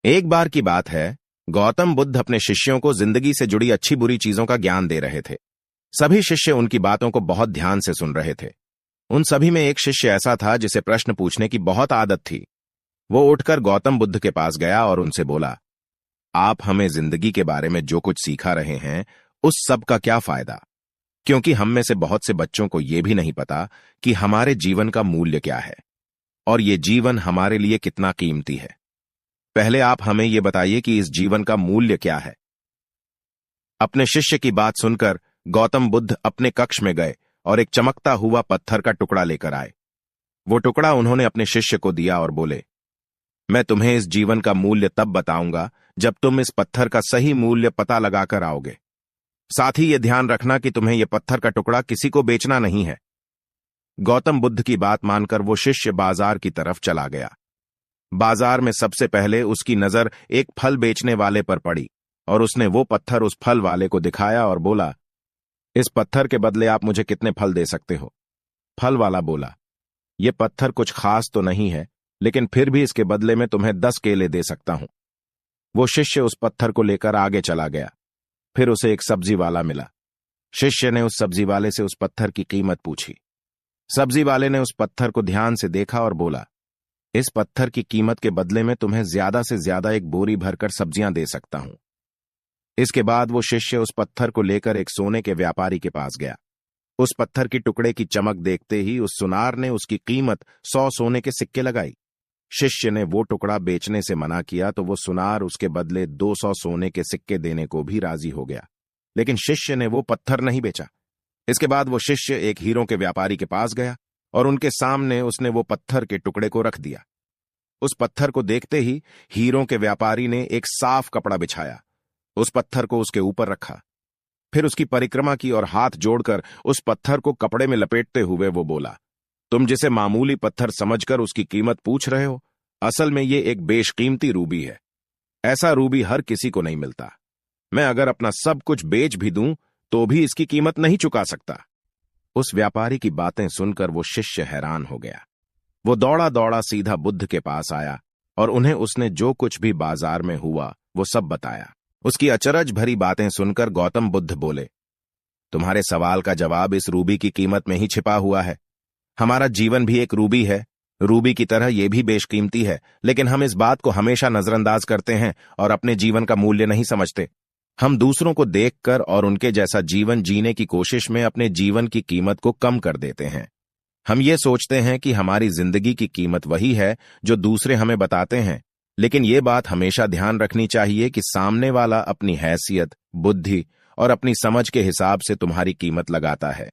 एक बार की बात है, गौतम बुद्ध अपने शिष्यों को जिंदगी से जुड़ी अच्छी बुरी चीजों का ज्ञान दे रहे थे। सभी शिष्य उनकी बातों को बहुत ध्यान से सुन रहे थे। उन सभी में एक शिष्य ऐसा था जिसे प्रश्न पूछने की बहुत आदत थी। वो उठकर गौतम बुद्ध के पास गया और उनसे बोला, आप हमें जिंदगी के बारे में जो कुछ सिखा रहे हैं उस सब का क्या फायदा? क्योंकि हम में से बहुत से बच्चों को यह भी नहीं पता कि हमारे जीवन का मूल्य क्या है और ये जीवन हमारे लिए कितना कीमती है। पहले आप हमें यह बताइए कि इस जीवन का मूल्य क्या है। अपने शिष्य की बात सुनकर गौतम बुद्ध अपने कक्ष में गए और एक चमकता हुआ पत्थर का टुकड़ा लेकर आए। वो टुकड़ा उन्होंने अपने शिष्य को दिया और बोले, मैं तुम्हें इस जीवन का मूल्य तब बताऊंगा जब तुम इस पत्थर का सही मूल्य पता लगाकर आओगे। साथ ही यह ध्यान रखना कि तुम्हें यह पत्थर का टुकड़ा किसी को बेचना नहीं है। गौतम बुद्ध की बात मानकर वो शिष्य बाजार की तरफ चला गया। बाजार में सबसे पहले उसकी नजर एक फल बेचने वाले पर पड़ी और उसने वो पत्थर उस फल वाले को दिखाया और बोला, इस पत्थर के बदले आप मुझे कितने फल दे सकते हो? फल वाला बोला, यह पत्थर कुछ खास तो नहीं है, लेकिन फिर भी इसके बदले में तुम्हें 10 केले दे सकता हूं। वो शिष्य उस पत्थर को लेकर आगे चला गया। फिर उसे एक सब्जी वाला मिला। शिष्य ने उस सब्जी वाले से उस पत्थर की कीमत पूछी। सब्जी वाले ने उस पत्थर को ध्यान से देखा और बोला, इस पत्थर की कीमत के बदले में तुम्हें ज्यादा से ज्यादा एक बोरी भरकर सब्जियां दे सकता हूं। इसके बाद वो शिष्य उस पत्थर को लेकर एक सोने के व्यापारी के पास गया। उस पत्थर की टुकड़े की चमक देखते ही उस सुनार ने उसकी कीमत 100 सोने के सिक्के लगाई। शिष्य ने वो टुकड़ा बेचने से मना किया तो वो सुनार उसके बदले 200 सोने के सिक्के देने को भी राजी हो गया, लेकिन शिष्य ने वो पत्थर नहीं बेचा। इसके बाद वो शिष्य एक हीरों के व्यापारी के पास गया और उनके सामने उसने वो पत्थर के टुकड़े को रख दिया। उस पत्थर को देखते ही हीरों के व्यापारी ने एक साफ कपड़ा बिछाया, उस पत्थर को उसके ऊपर रखा, फिर उसकी परिक्रमा की और हाथ जोड़कर उस पत्थर को कपड़े में लपेटते हुए वो बोला, तुम जिसे मामूली पत्थर समझकर उसकी कीमत पूछ रहे हो, असल में ये एक बेशकीमती रूबी है। ऐसा रूबी हर किसी को नहीं मिलता। मैं अगर अपना सब कुछ बेच भी दूं तो भी इसकी कीमत नहीं चुका सकता। उस व्यापारी की बातें सुनकर वो शिष्य हैरान हो गया। वो दौड़ा दौड़ा सीधा बुद्ध के पास आया और उन्हें उसने जो कुछ भी बाजार में हुआ वो सब बताया। उसकी अचरज भरी बातें सुनकर गौतम बुद्ध बोले, तुम्हारे सवाल का जवाब इस रूबी की कीमत में ही छिपा हुआ है। हमारा जीवन भी एक रूबी है, रूबी की तरह यह भी बेशकीमती है, लेकिन हम इस बात को हमेशा नजरअंदाज करते हैं और अपने जीवन का मूल्य नहीं समझते। हम दूसरों को देखकर और उनके जैसा जीवन जीने की कोशिश में अपने जीवन की कीमत को कम कर देते हैं। हम ये सोचते हैं कि हमारी जिंदगी की कीमत वही है जो दूसरे हमें बताते हैं, लेकिन ये बात हमेशा ध्यान रखनी चाहिए कि सामने वाला अपनी हैसियत, बुद्धि और अपनी समझ के हिसाब से तुम्हारी कीमत लगाता है।